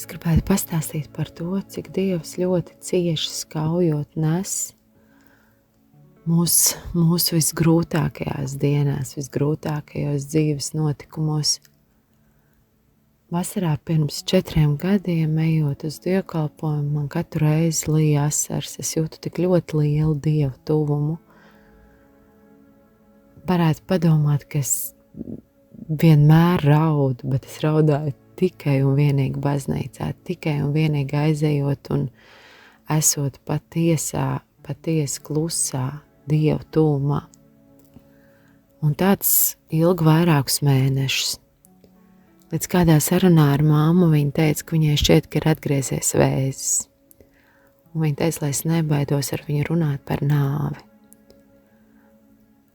Es gribētu pastāstīt par to, cik Dievs ļoti cieši skaujot nes mūsu visgrūtākajās dienās, visgrūtākajos dzīves notikumos. Vasarā pirms 4 gadiem, ejot uz dievkalpojumu, man katru reizi lija asars. Es jūtu tik ļoti lielu Dievu tuvumu. Varētu padomāt, ka es vienmēr raudu, bet es raudāju tikai un vienīgi baznīcā, tikai un vienīgi aizejot un esot patiesi klusā Dievu tuvumā. Un tāds ilgi vairākus mēnešus. Līdz kādā sarunā ar mammu viņa teica, ka viņai šķiet, ka ir atgriezies vēzis. Un viņa teica, lai es nebaidos ar viņu runāt par nāvi.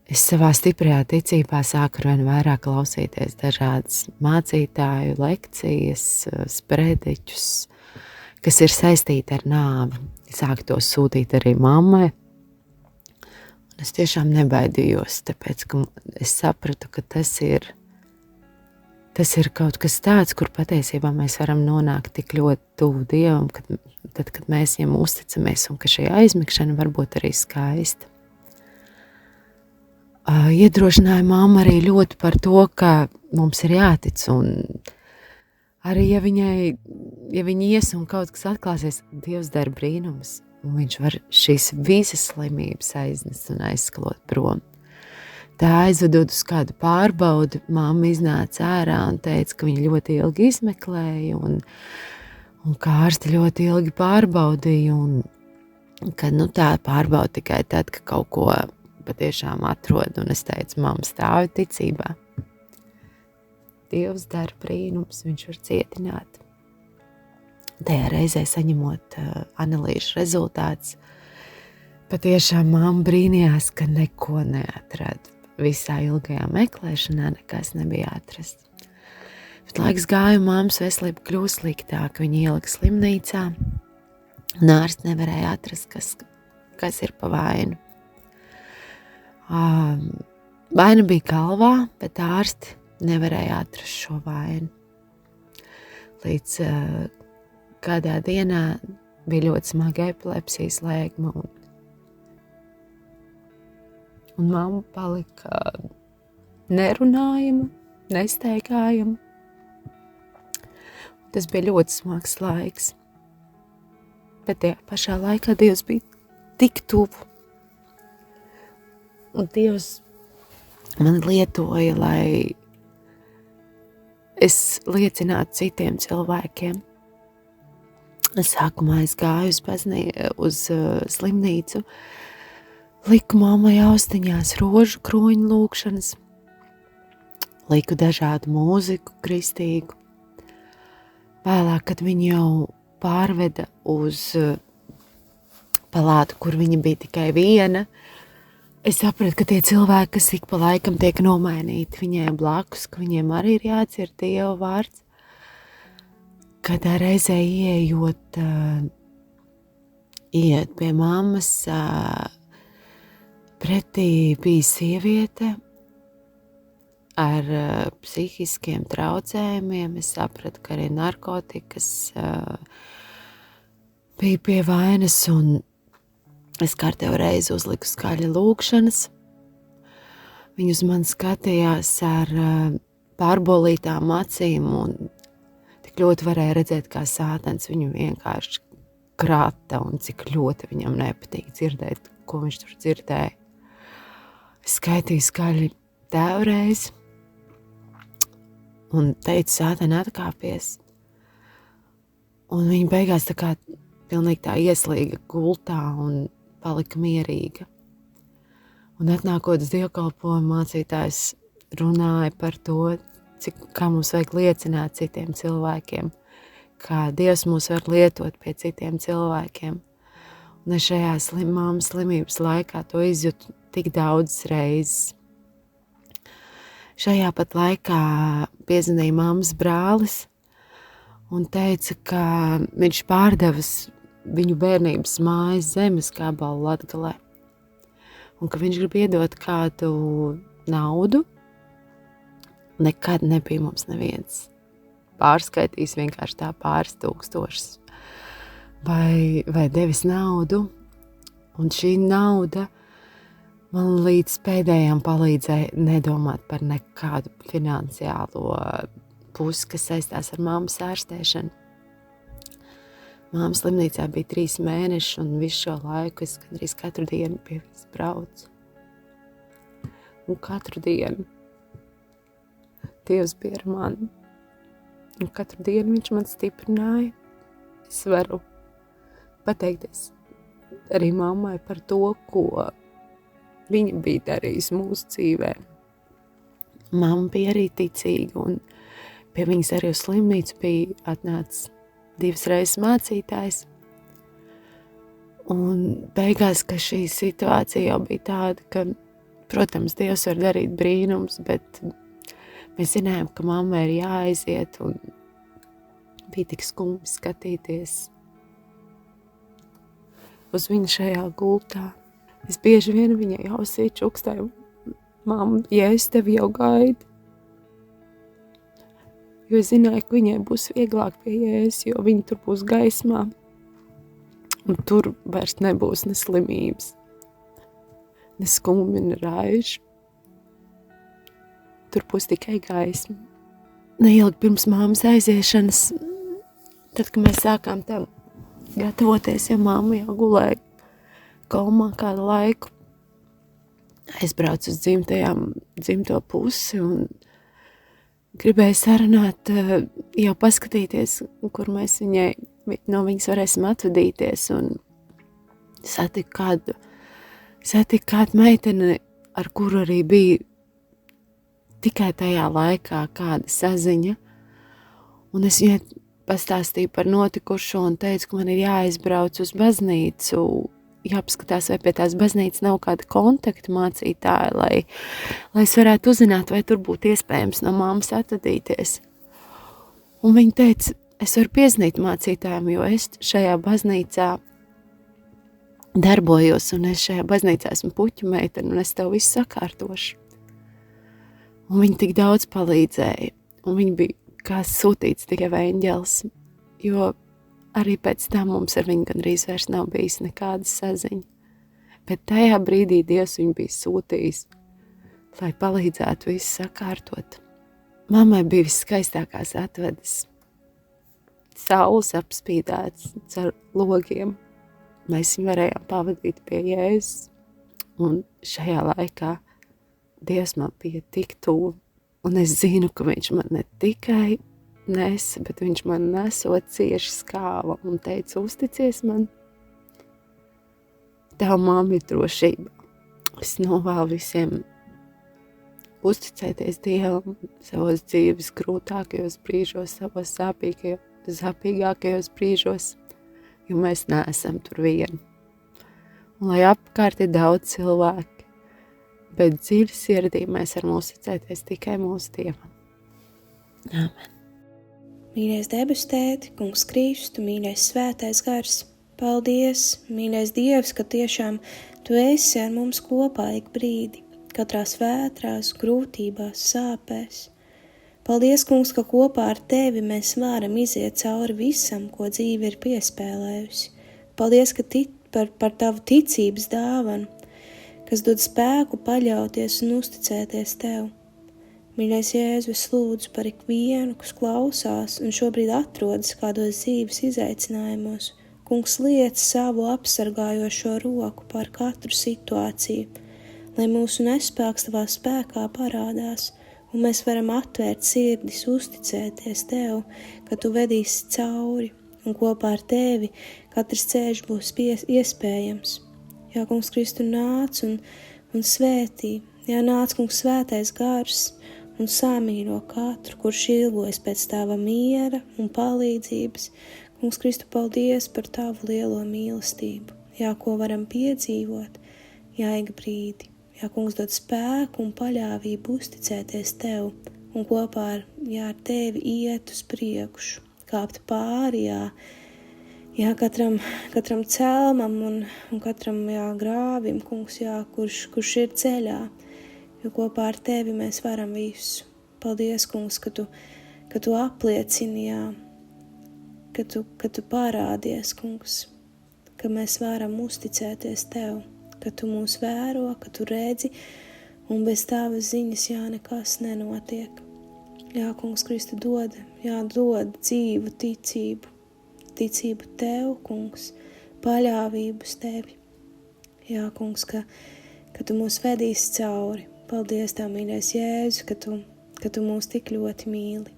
Es savā stiprajā ticībā sāku arvien vairāk klausīties dažādas mācītāju lekcijas, sprediķus, kas ir saistīti ar nāvi. Sāku to sūtīt arī mammai. Un es tiešām nebaidījos, tāpēc, ka es sapratu, ka tas ir kaut kas tāds, kur patiesībā mēs varam nonākt tik ļoti tuvu Dievam, kad mēs viņam uzticamies, un ka šī aizmigšana var būt arī skaista. Iedrošināja mamma arī ļoti par to, ka mums ir jātic, un arī ja viņa ies un kaut kas atklāsies, Dievs dara brīnumus, un viņš var šīs visas slimības aiznest un aizskalot prom. Tā aizvedot uz kādu pārbaudi, mamma iznāca ārā un teica, ka viņa ļoti ilgi izmeklēja un kā ārsti ļoti ilgi pārbaudīja, un ka tā pārbauda tikai tad, ka kaut ko patiešām atrod, un es teicu, mamma stāvi ticībā. Dievs dara brīnums, viņš var cietināt. Tajā reizē saņemot analīžu rezultātus, patiešām mamma brīnījās, ka neko neatrada. Visā ilgajā meklēšanā nekas nebija atrasts. Bet laiks gāja, mammas veselība kļūst sliktāka, viņa ielika slimnīcā, un ārsts nevarēja atrast, kas ir pa vainu. Vaina bija galvā, bet ārsti nevarēja atrast šo vainu. Līdz kādā dienā bija ļoti smaga epilepsijas lēkme, un mamma palika nerunājama, nesteigājama. Tas bija ļoti smags laiks, bet tajā pašā laikā Dievs bija tik tuvu. Un Dievs man lietoja, lai es liecinātu citiem cilvēkiem. Sākumā es gāju uz slimnīcu, liku mammai austiņās rožu kroņu lūkšanas, liku dažādu mūziku kristīgu. Vēlāk, kad viņi jau pārveda uz palātu, kur viņa bija tikai viena, es sapratu, ka tie cilvēki, kas ik pa laikam tiek nomainīti viņai blakus, ka viņiem arī ir jādzird Dieva vārds. Kādā reizē ieejot pie mammas, pretī bija sieviete ar psihiskiem traucējumiem. Es sapratu, ka arī narkotikas bija pie vainas, un es kārtējo reizi uzliku skaļi lūkšanas. Viņa uz mani skatījās ar pārbolītām acīm, un tik ļoti varēja redzēt, kā sātans viņu vienkārši krata, un cik ļoti viņam nepatīk dzirdēt, ko viņš tur dzirdēja. Es skaitīju skaļi tēvreiz un teicu, sātani atkāpies. Un viņa beigās tā kā pilnīgi tā ieslīga gultā un palika mierīga. Un atnākot uz dievkalpojumu, mācītājs runāja par to, kā mums vajag liecināt citiem cilvēkiem, kā Dievs mūs var lietot pie citiem cilvēkiem. Un es šajā mammas slimības laikā to izjūtu tik daudz reizes. Šajā pat laikā piezvanīja mammas brālis un teica, ka viņš pārdevis viņu bērnības mājas zemes gabalu Latgalē. Un ka viņš grib iedot kādu naudu. Nekad nebija mums neviens pārskaitījis vienkārši tā pāris tūkstošus vai devis naudu. Un šī nauda man līdz pēdējām palīdzēja nedomāt par nekādu finansiālo pusi, kas saistās ar mammas ārstēšanu. Mamma slimnīcā bija 3 mēneši, un visu šo laiku es gandrīz katru dienu pie viņas braucu. Un katru dienu Dievs bija ar mani. Un katru dienu viņš man stiprināja. Es varu pateikties arī mammai par to, ko viņa bija darījusi mūsu dzīvē. Mamma bija arī ticīga, un pie viņas arī uz slimnīcu bija atnācis 2 reizes mācītājs. Un beigās, ka šī situācija jau bija tāda, ka, protams, Dievs var darīt brīnums, bet mēs zinājām, ka mammai ir jāaiziet, un bija tik skumji skatīties uz viņu šajā gultā. Es bieži vien viņai ausī čukstēju: mamma, ja es tevi jau gaidu. Jo es zināju, ka viņai būs vieglāk pie Jēzus, jo viņa tur būs gaismā. Un tur vairs nebūs ne slimības, ne skumji, ne raiži. Tur būs tikai gaisma. Neilgi pirms mammas aiziešanas, tad, kad mēs sākām tam gatavoties, ja mamma jau gulēja komā kādu laiku, aizbraucu uz dzimto pusi un gribēju sarunāt, jau paskatīties, kur mēs no viņas varēsim atvadīties, un satiku kādu meiteni, ar kuru arī bija tikai tajā laikā kāda saziņa, un es viņai pastāstīju par notikušo un teicu, ka man ir jāaizbrauc uz baznīcu, jāpaskatās, vai pie tās baznīcas nav kāda kontakta mācītāja, lai es varētu uzzināt, vai tur būtu iespējams no mammas atvadīties. Un viņa teica, es varu piezinīt mācītājiem, jo es šajā baznīcā darbojos, un es šajā baznīcā esmu puķu meitene, un es tev visu sakārtošu. Un viņa tik daudz palīdzēja, un viņa bija kā sūtīts Dieva eņģelis, jo arī pēc tam mums ar viņu gandrīz vairs nav bijis nekāda saziņa. Bet tajā brīdī Dievs viņu bija sūtījis, lai palīdzētu visu sakārtot. Mammai bija viskaistākās atvedas, saules apspīdēts caur logiem. Mēs viņu varējām pavadīt pie Jēzus, un šajā laikā Dievs man bija tik tuvu, un es zinu, ka viņš man ne tikai nesa, bet viņš man nesot cieši skāva un teica, uzticies man. Tava mamma ir drošība. Es novēlu visiem uzticēties Dievam savos dzīves grūtākajos brīžos, savos sāpīgākajos brīžos, jo mēs neesam tur vieni. Un lai apkārt ir daudz cilvēku, bet dziļi sirdī mēs varam uzticēties tikai mūsu Dievam. Āmen. Mīļais debesu Tēti, Kungs Kristu, mīļais svētais gars, paldies, mīļais Dievs, ka tiešām Tu esi ar mums kopā ik brīdi, katrās vētrās, grūtībās, sāpēs. Paldies, Kungs, ka kopā ar Tevi mēs varam iziet cauri visam, ko dzīve ir piespēlējusi. Paldies, ka par Tavu ticības dāvanu, kas dod spēku paļauties un uzticēties Tev. Mīļais Jēzu, es lūdzu par ikvienu, kas klausās un šobrīd atrodas kādos dzīves izaicinājumos. Kungs, liec savu apsargājošo roku pār katru situāciju, lai mūsu nespēks Tavā spēkā parādās, un mēs varam atvērt sirdis, uzticēties Tev, ka Tu vedīsi cauri, un kopā ar Tevi katrs ceļš būs iespējams. Jā, Kungs Kristu, nāc un svētī. Jā, nāc, Kungs, svētais gars un samīļo katru, kurš ilgojas pēc Tava miera un palīdzības. Kungs Kristu, paldies par Tavu lielo mīlestību. Jā, ko varam piedzīvot, jā, ik brīdi. Jā, Kungs, dod spēku un paļāvību uzticēties Tev un kopā ar Tevi iet uz priekšu, kāpt pāri, jā, katram celmam un katram grāvim, Kungs, kurš ir ceļā, jo kopā ar Tevi mēs varam visu. Paldies, Kungs, ka ka tu apliecini, jā, ka tu parādies, kungs, ka mēs varam uzticēties tev, ka tu mūs vēro, ka tu redzi, un bez tavas ziņas, jā, nekas nenotiek. Jā, kungs, Kristu dod dzīvu ticību tev, kungs, paļāvību uz tevi. Jā, kungs, ka tu mūs vedīsi cauri. Paldies tev, mīļais Jēzus, ka tu mūs tik ļoti mīli.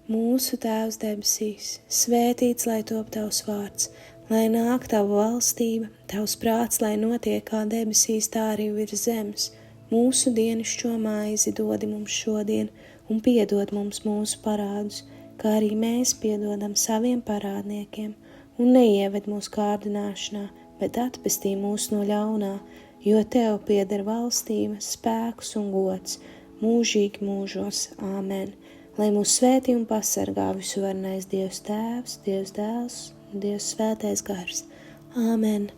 Mūsu Tēvs debesīs, svētīts, lai top tavs vārds, lai nāk tava valstība, tavs prāts, lai notiek kā debesīs, tā arī virs zemes. Mūsu dienascho maizi dodi mums šodien, un piedod mums mūsu parādus, kā arī mēs piedodam saviem parādniekiem, un neieved mūsu kārdināšanā, bet atpestī mūs no ļaunā, jo tev pieder valstība, spēks un gods, mūžīgi mūžos. Āmen. Lai mūs svētī un pasargā visuvarenais Dievs Tēvs, Dievs Dēls un Dievs Svētais Gars. Āmen.